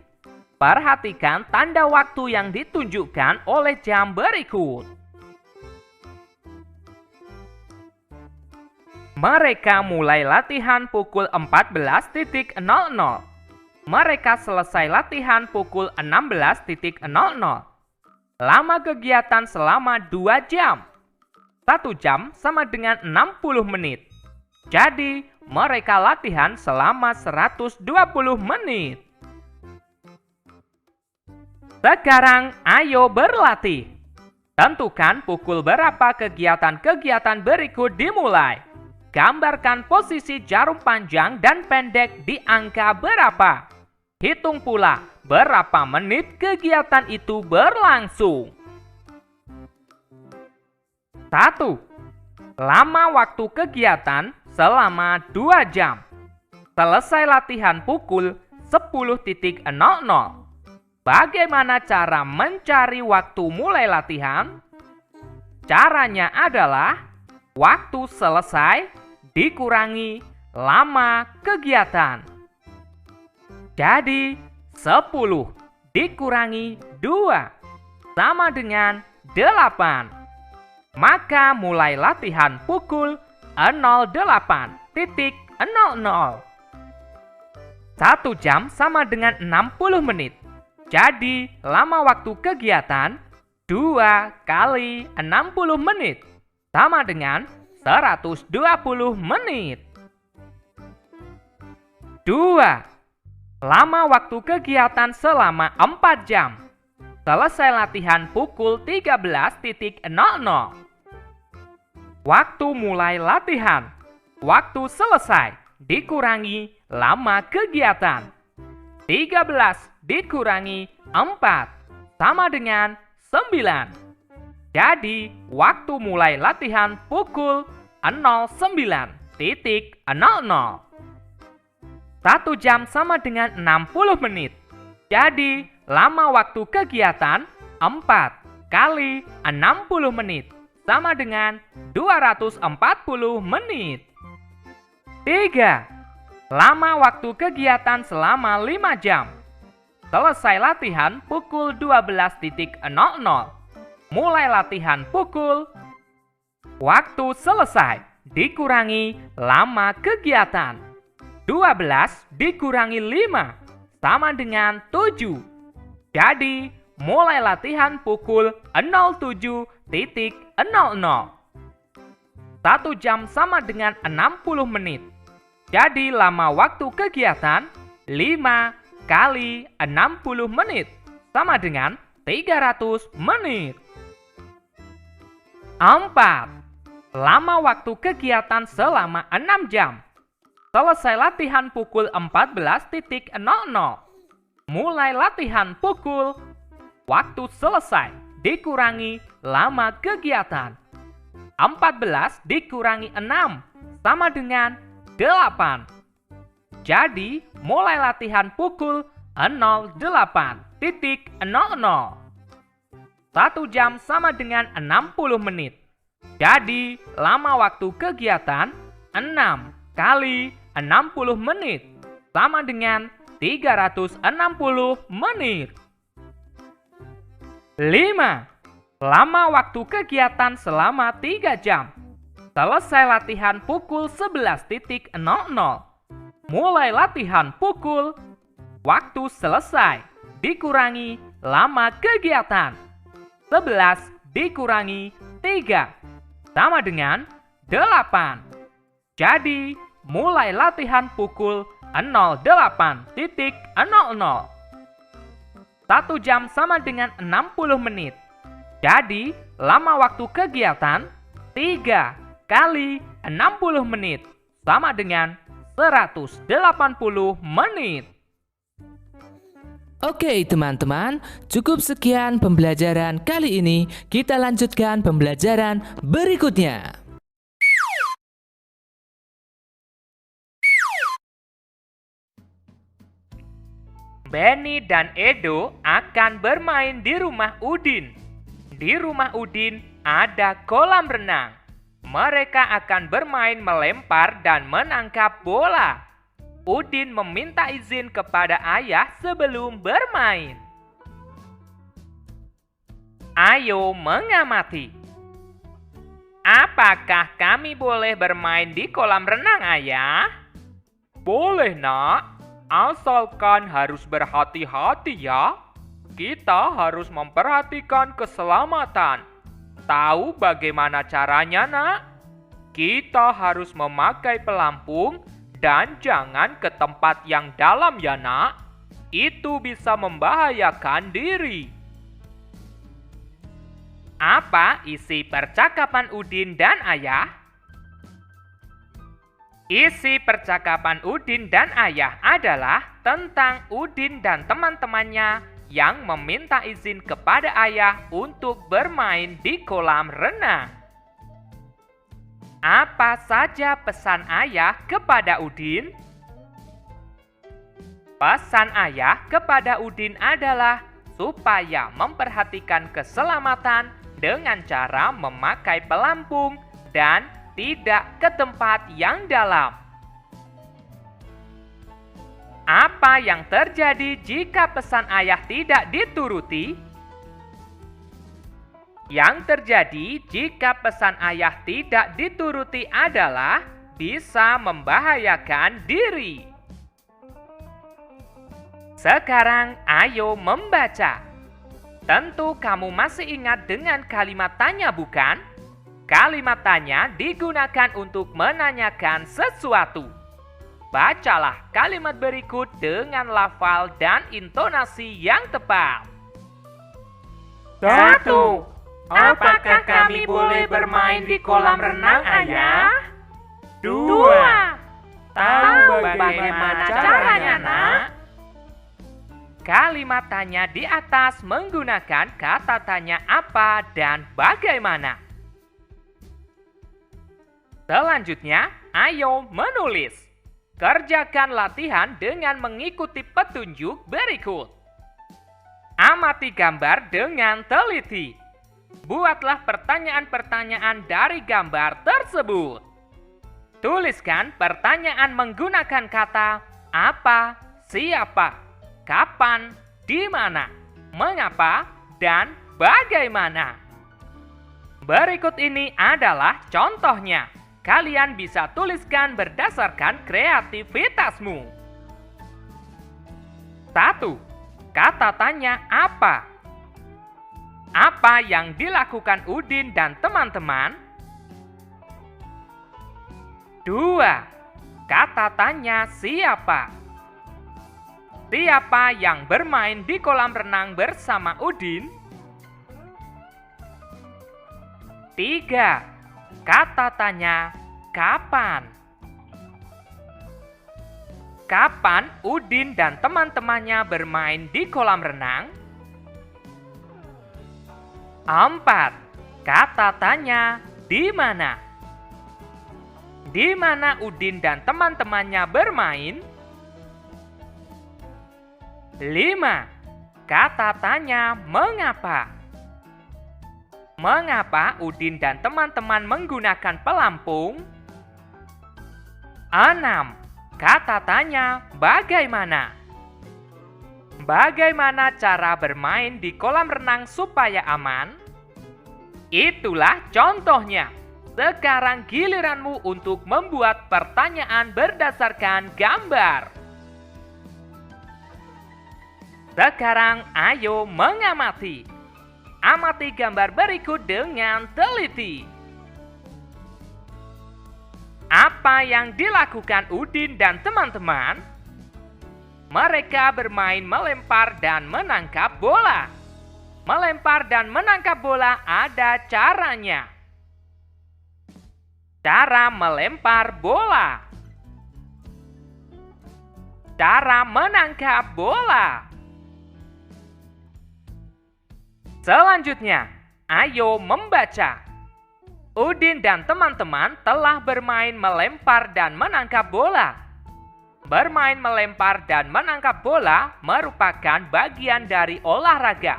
Speaker 1: Perhatikan tanda waktu yang ditunjukkan oleh jam berikut. Mereka mulai latihan pukul 14.00. Mereka selesai latihan pukul 16.00. Lama kegiatan selama 2 jam. 1 jam sama dengan 60 menit. Jadi, mereka latihan selama 120 menit. Sekarang, ayo berlatih. Tentukan pukul berapa kegiatan-kegiatan berikut dimulai. Gambarkan posisi jarum panjang dan pendek di angka berapa. Hitung pula berapa menit kegiatan itu berlangsung. 1. Lama waktu kegiatan selama 2 jam. Selesai latihan pukul 10.00. Bagaimana cara mencari waktu mulai latihan? Caranya adalah waktu selesai dikurangi lama kegiatan. Jadi 10 dikurangi 2 sama dengan 8. Maka mulai latihan pukul 08.00. 1 jam sama dengan 60 menit. Jadi, lama waktu kegiatan 2 kali 60 menit sama dengan 120 menit. 2. Lama waktu kegiatan selama 4 jam. Selesai latihan pukul 13.00. Waktu mulai latihan. Waktu selesai dikurangi lama kegiatan. 13 dikurangi 4 sama dengan 9. Jadi, waktu mulai latihan pukul 09.00. 1 jam sama dengan 60 menit. Jadi, lama waktu kegiatan 4 kali 60 menit sama dengan 240 menit. 3. Lama waktu kegiatan selama 5 jam. Selesai latihan pukul 12.00. Mulai latihan pukul. Waktu selesai dikurangi lama kegiatan. 12 dikurangi 5 sama dengan 7. Jadi, mulai latihan pukul 07.00. 1 jam sama dengan 60 menit. Jadi, lama waktu kegiatan 5 kali 60 menit sama dengan 300 menit. 4. Lama waktu kegiatan selama 6 jam. Selesai latihan pukul 14.00. Mulai latihan pukul. Waktu selesai dikurangi lama kegiatan. 14 dikurangi 6 sama dengan 8. Jadi, mulai latihan pukul 08.00. 1 jam sama dengan 60 menit. Jadi, lama waktu kegiatan 6 kali 60 menit sama dengan 360 menit. 5. Lama waktu kegiatan selama 3 jam. Selesai latihan pukul 11.00. Mulai latihan pukul. Waktu selesai dikurangi lama kegiatan. 11 dikurangi 3 sama dengan 8. Jadi, mulai latihan pukul 08.00. 1 jam sama dengan 60 menit. Jadi, lama waktu kegiatan 3 kali 60 menit sama dengan 180 menit.
Speaker 3: Oke teman-teman, cukup sekian pembelajaran kali ini. Kita lanjutkan pembelajaran berikutnya.
Speaker 1: Benny dan Edo akan bermain di rumah Udin. Di rumah Udin ada kolam renang. Mereka akan bermain melempar dan menangkap bola. Udin meminta izin kepada ayah sebelum bermain. Ayo mengamati. Apakah kami boleh bermain di kolam renang, ayah? Boleh, nak. Asalkan harus berhati-hati ya. Kita harus memperhatikan keselamatan. Tahu bagaimana caranya, nak? Kita harus memakai pelampung dan jangan ke tempat yang dalam ya, nak. Itu bisa membahayakan diri. Apa isi percakapan Udin dan ayah? Isi percakapan Udin dan ayah adalah tentang Udin dan teman-temannya yang meminta izin kepada ayah untuk bermain di kolam renang. Apa saja pesan ayah kepada Udin? Pesan ayah kepada Udin adalah supaya memperhatikan keselamatan dengan cara memakai pelampung dan tidak ke tempat yang dalam. Apa yang terjadi jika pesan ayah tidak dituruti? Yang terjadi jika pesan ayah tidak dituruti adalah bisa membahayakan diri. Sekarang ayo membaca. Tentu kamu masih ingat dengan kalimat tanya, bukan? Kalimat tanya digunakan untuk menanyakan sesuatu. Bacalah kalimat berikut dengan lafal dan intonasi yang tepat.
Speaker 2: 1. Apakah kami boleh bermain di kolam renang, ayah?
Speaker 1: 2. Tahu bagaimana caranya, nak? Kalimat tanya di atas menggunakan kata tanya apa dan bagaimana. Selanjutnya, ayo menulis. Kerjakan latihan dengan mengikuti petunjuk berikut. Amati gambar dengan teliti. Buatlah pertanyaan-pertanyaan dari gambar tersebut. Tuliskan pertanyaan menggunakan kata apa, siapa, kapan, di mana, mengapa, dan bagaimana. Berikut ini adalah contohnya. Kalian bisa tuliskan berdasarkan kreativitasmu. 1. Kata tanya apa? Apa yang dilakukan Udin dan teman-teman? 2. Kata tanya siapa? Siapa yang bermain di kolam renang bersama Udin? 3. Kata tanya kapan? Kapan Udin dan teman-temannya bermain di kolam renang? 4. Kata tanya di mana? Di mana Udin dan teman-temannya bermain? 5. Kata tanya mengapa? Mengapa Udin dan teman-teman menggunakan pelampung? 6. Kata tanya bagaimana? Bagaimana cara bermain di kolam renang supaya aman? Itulah contohnya. Sekarang giliranmu untuk membuat pertanyaan berdasarkan gambar. Sekarang ayo mengamati. Amati gambar berikut dengan teliti. Apa yang dilakukan Udin dan teman-teman? Mereka bermain melempar dan menangkap bola. Melempar dan menangkap bola ada caranya. Cara melempar bola. Cara menangkap bola. Selanjutnya, ayo membaca. Udin dan teman-teman telah bermain melempar dan menangkap bola. Bermain melempar dan menangkap bola merupakan bagian dari olahraga.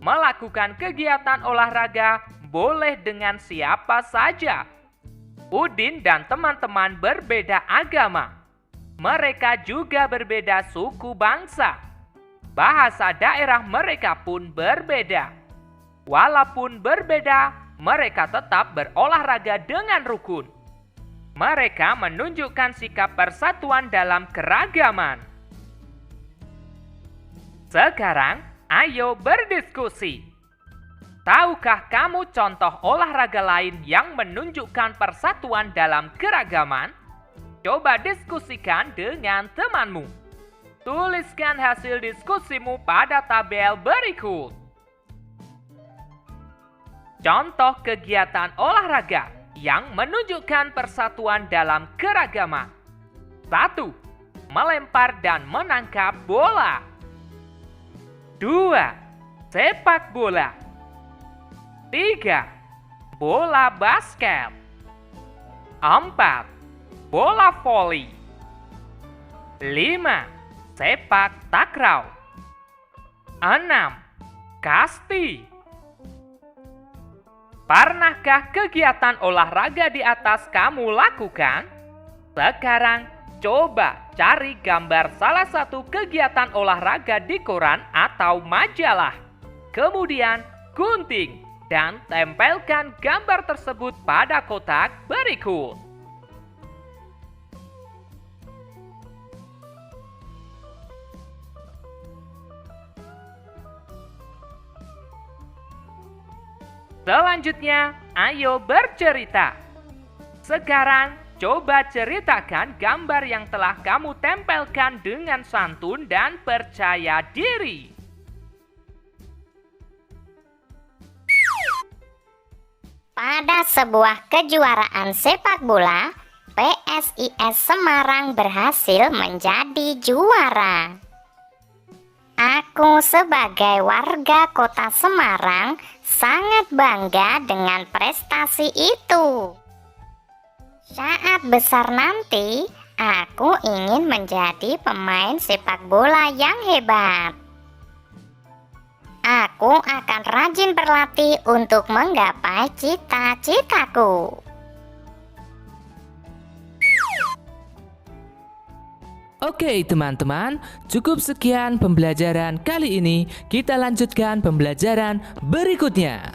Speaker 1: Melakukan kegiatan olahraga boleh dengan siapa saja. Udin dan teman-teman berbeda agama. Mereka juga berbeda suku bangsa. Bahasa daerah mereka pun berbeda. Walaupun berbeda, mereka tetap berolahraga dengan rukun. Mereka menunjukkan sikap persatuan dalam keragaman. Sekarang, ayo berdiskusi. Tahukah kamu contoh olahraga lain yang menunjukkan persatuan dalam keragaman? Coba diskusikan dengan temanmu. Tuliskan hasil diskusimu pada tabel berikut. Contoh kegiatan olahraga yang menunjukkan persatuan dalam keragaman. 1. Melempar dan menangkap bola. 2. Sepak bola. 3. Bola basket. 4. Bola voli. 5. Sepak takraw. 6. Kasti. Pernahkah kegiatan olahraga di atas kamu lakukan? Sekarang, coba cari gambar salah satu kegiatan olahraga di koran atau majalah. Kemudian, gunting dan tempelkan gambar tersebut pada kotak berikut. Selanjutnya, ayo bercerita. Sekarang, coba ceritakan gambar yang telah kamu tempelkan dengan santun dan percaya diri.
Speaker 4: Pada sebuah kejuaraan sepak bola, PSIS Semarang berhasil menjadi juara. Aku sebagai warga kota Semarang sangat bangga dengan prestasi itu. Saat besar nanti, aku ingin menjadi pemain sepak bola yang hebat. Aku akan rajin berlatih untuk menggapai cita-citaku.
Speaker 3: Oke teman-teman, cukup sekian pembelajaran kali ini. Kita lanjutkan pembelajaran berikutnya.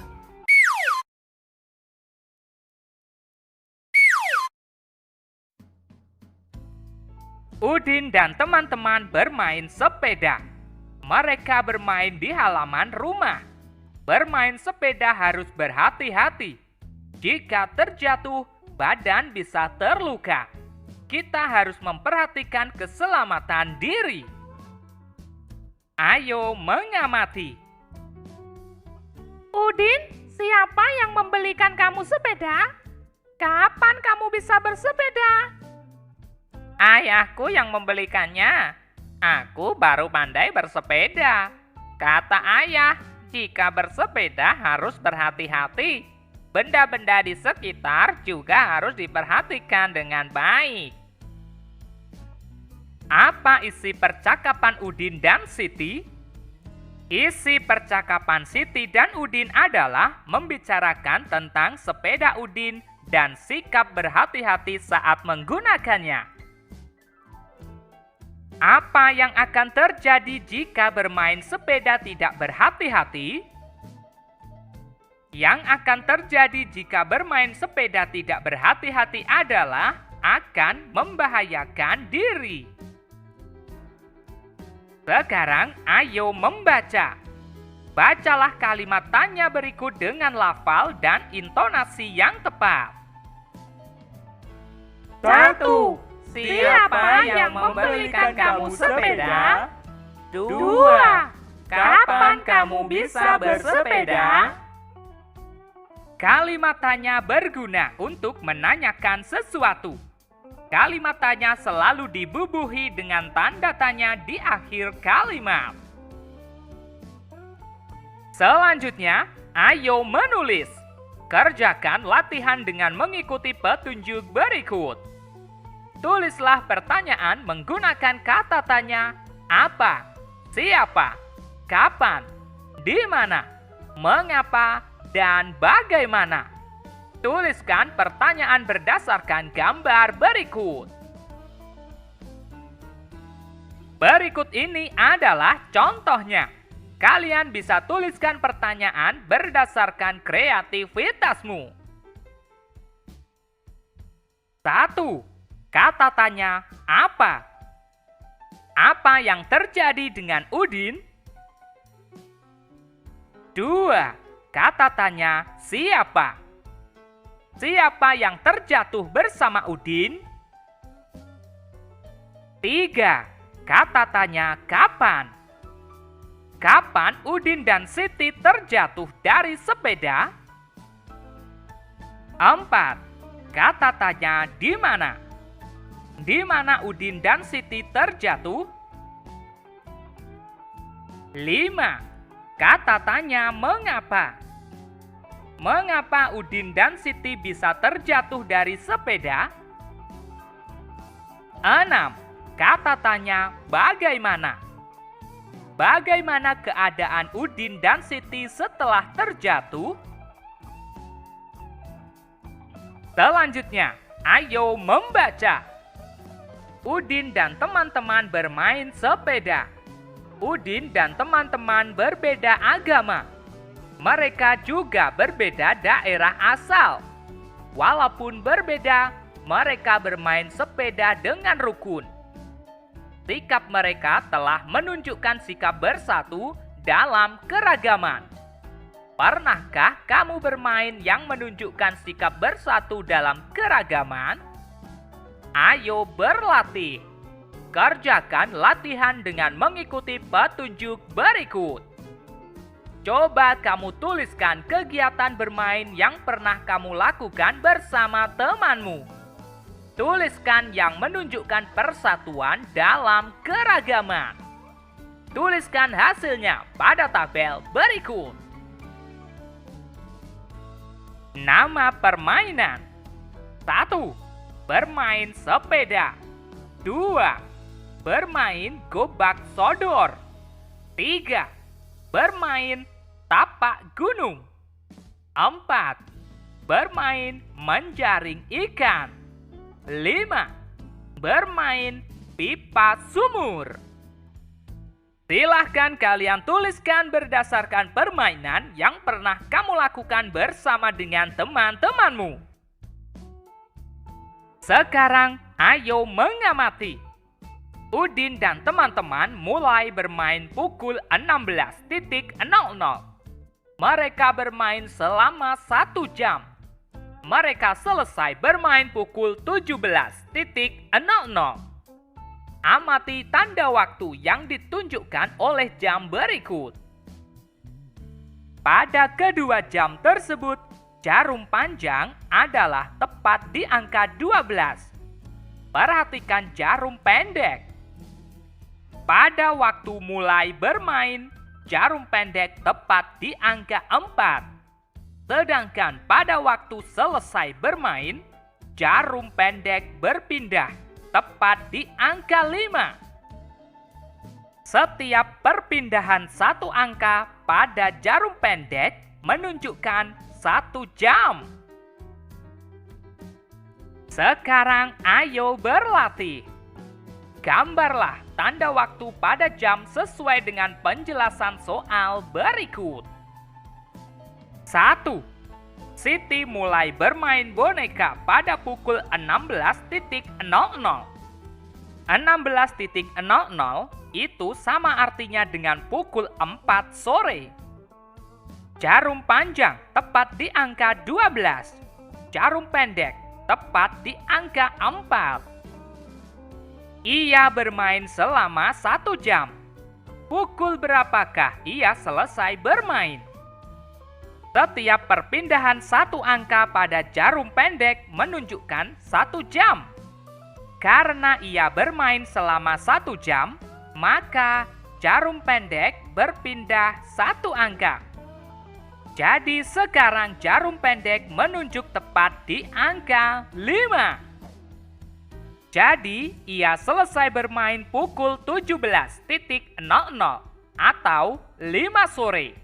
Speaker 1: Udin dan teman-teman bermain sepeda. Mereka bermain di halaman rumah. Bermain sepeda harus berhati-hati. Jika terjatuh, badan bisa terluka. Kita harus memperhatikan keselamatan diri. Ayo mengamati.
Speaker 2: Udin, siapa yang membelikan kamu sepeda? Kapan kamu bisa bersepeda?
Speaker 1: Ayahku yang membelikannya. Aku baru pandai bersepeda. Kata ayah, jika bersepeda harus berhati-hati. Benda-benda di sekitar juga harus diperhatikan dengan baik. Apa isi percakapan Udin dan Siti? Isi percakapan Siti dan Udin adalah membicarakan tentang sepeda Udin dan sikap berhati-hati saat menggunakannya. Apa yang akan terjadi jika bermain sepeda tidak berhati-hati? Yang akan terjadi jika bermain sepeda tidak berhati-hati adalah akan membahayakan diri. Sekarang ayo membaca. Bacalah kalimat tanya berikut dengan lafal dan intonasi yang tepat.
Speaker 2: 1.
Speaker 1: Siapa yang membelikan kamu sepeda? 2. Kapan kamu bisa bersepeda? Kalimat tanya berguna untuk menanyakan sesuatu. Kalimat tanya selalu dibubuhi dengan tanda tanya di akhir kalimat. Selanjutnya, ayo menulis. Kerjakan latihan dengan mengikuti petunjuk berikut. Tulislah pertanyaan menggunakan kata tanya apa, siapa, kapan, di mana, mengapa, dan bagaimana. Tuliskan pertanyaan berdasarkan gambar berikut. Berikut ini adalah contohnya. Kalian bisa tuliskan pertanyaan berdasarkan kreativitasmu. 1. Kata tanya apa? Apa yang terjadi dengan Udin? 2. Kata tanya siapa? Siapa yang terjatuh bersama Udin? 3. Kata tanya kapan? Kapan Udin dan Siti terjatuh dari sepeda? 4. Kata tanya di mana? Di mana Udin dan Siti terjatuh? 5. Kata tanya mengapa? Mengapa Udin dan Siti bisa terjatuh dari sepeda? 6. Kata tanya bagaimana? Bagaimana keadaan Udin dan Siti setelah terjatuh? Selanjutnya, ayo membaca. Udin dan teman-teman bermain sepeda. Udin dan teman-teman berbeda agama. Mereka juga berbeda daerah asal. Walaupun berbeda, mereka bermain sepeda dengan rukun. Sikap mereka telah menunjukkan sikap bersatu dalam keragaman. Pernahkah kamu bermain yang menunjukkan sikap bersatu dalam keragaman? Ayo berlatih. Kerjakan latihan dengan mengikuti petunjuk berikut. Coba kamu tuliskan kegiatan bermain yang pernah kamu lakukan bersama temanmu. Tuliskan yang menunjukkan persatuan dalam keragaman. Tuliskan hasilnya pada tabel berikut. Nama permainan. 1. Bermain sepeda. 2. Bermain gobak sodor. 3. Bermain tapak gunung. 4. Bermain menjaring ikan. 5. Bermain pipa sumur. Silahkan kalian tuliskan berdasarkan permainan yang pernah kamu lakukan bersama dengan teman-temanmu. Sekarang, ayo mengamati. Udin dan teman-teman mulai bermain pukul 16.00. Mereka bermain selama 1 jam. Mereka selesai bermain pukul 17.00. Amati tanda waktu yang ditunjukkan oleh jam berikut. Pada kedua jam tersebut, jarum panjang adalah tepat di angka 12. Perhatikan jarum pendek. Pada waktu mulai bermain, jarum pendek tepat di angka 4. Sedangkan pada waktu selesai bermain, jarum pendek berpindah tepat di angka 5. Setiap perpindahan satu angka pada jarum pendek menunjukkan 1 jam. Sekarang ayo berlatih. Gambarlah tanda waktu pada jam sesuai dengan penjelasan soal berikut. 1. Siti mulai bermain boneka pada pukul 16.00. 16.00 itu sama artinya dengan pukul 4 sore. Jarum panjang tepat di angka 12. Jarum pendek tepat di angka 4. Ia bermain selama 1 jam. Pukul berapakah ia selesai bermain? Setiap perpindahan satu angka pada jarum pendek menunjukkan 1 jam. Karena ia bermain selama 1 jam, maka jarum pendek berpindah 1 angka. Jadi sekarang jarum pendek menunjuk tepat di angka 5. Jadi, ia selesai bermain pukul 17.00 atau 5 sore.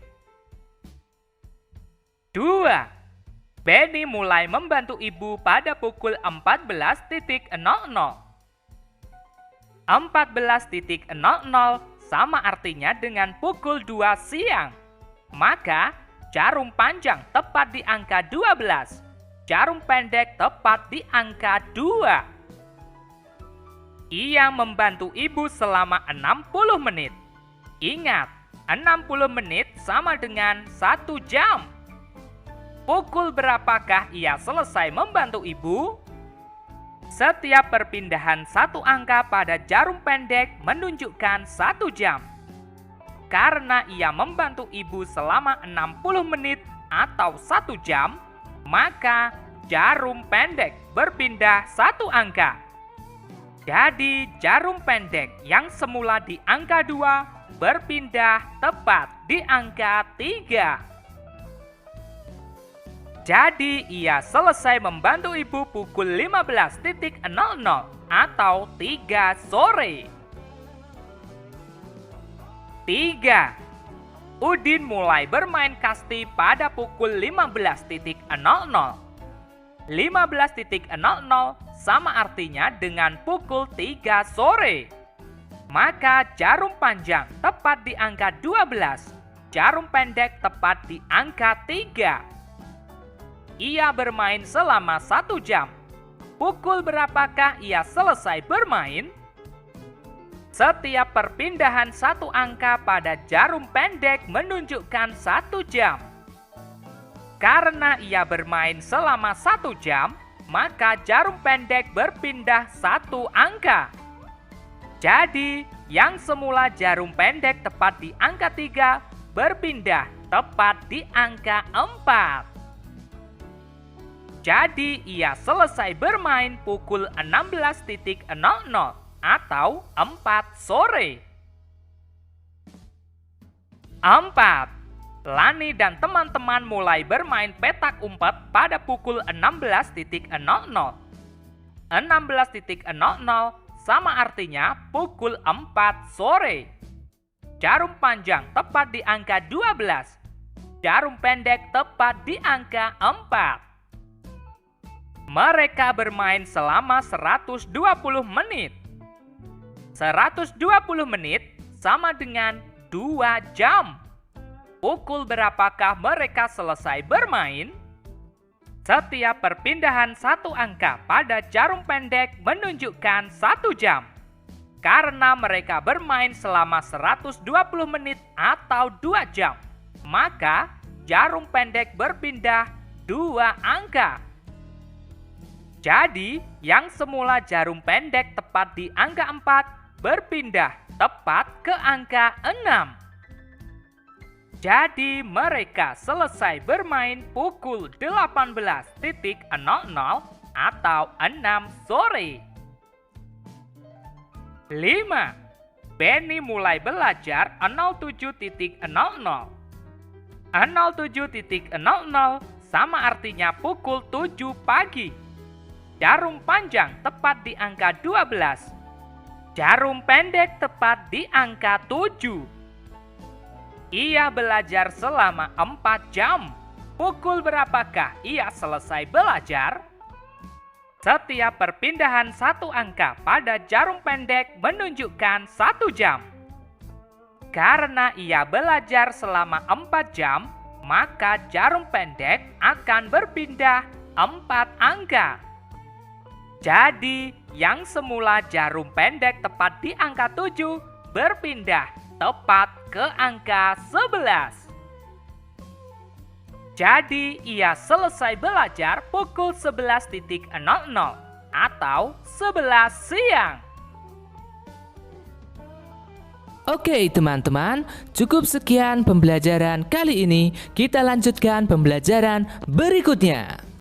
Speaker 1: 2. Benny mulai membantu ibu pada pukul 14.00. 14.00 sama artinya dengan pukul 2 siang. Maka, jarum panjang tepat di angka 12. Jarum pendek tepat di angka 2. Ia membantu ibu selama 60 menit. Ingat, 60 menit sama dengan 1 jam. Pukul berapakah ia selesai membantu ibu? Setiap perpindahan satu angka pada jarum pendek menunjukkan 1 jam. Karena ia membantu ibu selama 60 menit atau 1 jam, maka jarum pendek berpindah 1 angka. Jadi, jarum pendek yang semula di angka 2 berpindah tepat di angka 3. Jadi, ia selesai membantu ibu pukul 15.00 atau 3 sore. 3. Udin mulai bermain kasti pada pukul 15.00. 15.00 sama artinya dengan pukul 3 sore. Maka jarum panjang tepat di angka 12. Jarum pendek tepat di angka 3. Ia bermain selama 1 jam. Pukul berapakah ia selesai bermain? Setiap perpindahan satu angka pada jarum pendek menunjukkan 1 jam. Karena ia bermain selama 1 jam, maka jarum pendek berpindah 1 angka. Jadi, yang semula jarum pendek tepat di angka 3 berpindah tepat di angka 4. Jadi, ia selesai bermain pukul 16.00 atau 4 sore. 4. Lani dan teman-teman mulai bermain petak umpet pada pukul 16.00. 16.00 sama artinya pukul 4 sore. Jarum panjang tepat di angka 12. Jarum pendek tepat di angka 4. Mereka bermain selama 120 menit. 120 menit sama dengan 2 jam. Pukul berapakah mereka selesai bermain? Setiap perpindahan satu angka pada jarum pendek menunjukkan 1 jam. Karena mereka bermain selama 120 menit atau 2 jam, maka jarum pendek berpindah 2 angka. Jadi, yang semula jarum pendek tepat di angka 4 berpindah tepat ke angka 6. Jadi, mereka selesai bermain pukul 18.00 atau 6 sore. 5. Benny mulai belajar 07.00. 07.00 sama artinya pukul 7 pagi. Jarum panjang tepat di angka 12. Jarum pendek tepat di angka 7. Ia belajar selama 4 jam. Pukul berapakah ia selesai belajar? Setiap perpindahan satu angka pada jarum pendek menunjukkan 1 jam. Karena ia belajar selama 4 jam, maka jarum pendek akan berpindah 4 angka. Jadi, yang semula jarum pendek tepat di angka 7 berpindah tepat ke angka 11. Jadi, ia selesai belajar pukul 11.00 atau 11 siang.
Speaker 3: Oke teman-teman, cukup sekian pembelajaran kali ini. Kita lanjutkan pembelajaran berikutnya.